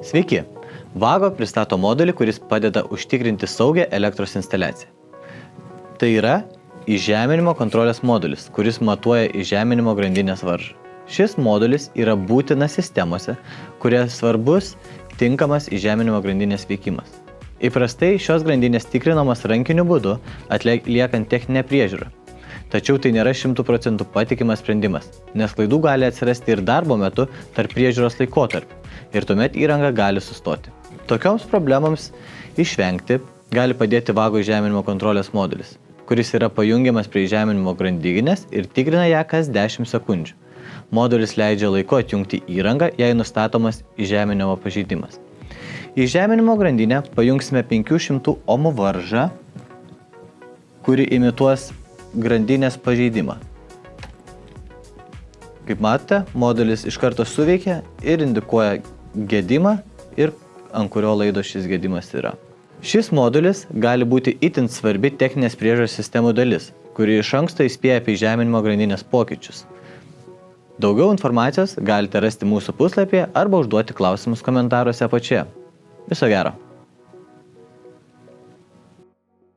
Sveiki! Vago pristato modulį, kuris padeda užtikrinti saugią elektros instaliaciją. Tai yra įžeminimo kontrolės modulis, kuris matuoja įžeminimo grandinės varžą. Šis modulis yra būtinas sistemose, kurie svarbus tinkamas įžeminimo grandinės veikimas. Įprastai šios grandinės tikrinamas rankiniu būdu, atliekant techninę priežiūrą. Tačiau tai nėra 100% patikimas sprendimas, nes klaidų gali atsirasti ir darbo metu tarp priežiūros laikotarpių ir tuomet įranga gali sustoti. Tokioms problemams išvengti gali padėti Vago įžeminimo kontrolės modulis, kuris yra pajungiamas prie įžeminimo grandinės ir tikrina ją kas 10 sekundžių. Modulis leidžia laiku atjungti įrangą, jei nustatomas įžeminimo pažeidimas. Į įžeminimo grandinę pajungsime 500 ohmų varžą, kuri imituos grandinės pažeidimą. Kaip matote, modulis iš karto suveikia ir indikuoja gedimą ir ant kurio laido šis gedimas yra. Šis modulis gali būti itin svarbi techninės priežiūros sistemų dalis, kuri iš anksto įspėja apie įžeminimo grandinės pokyčius. Daugiau informacijos galite rasti mūsų puslapyje arba užduoti klausimus komentaruose apačioje. Viso gero!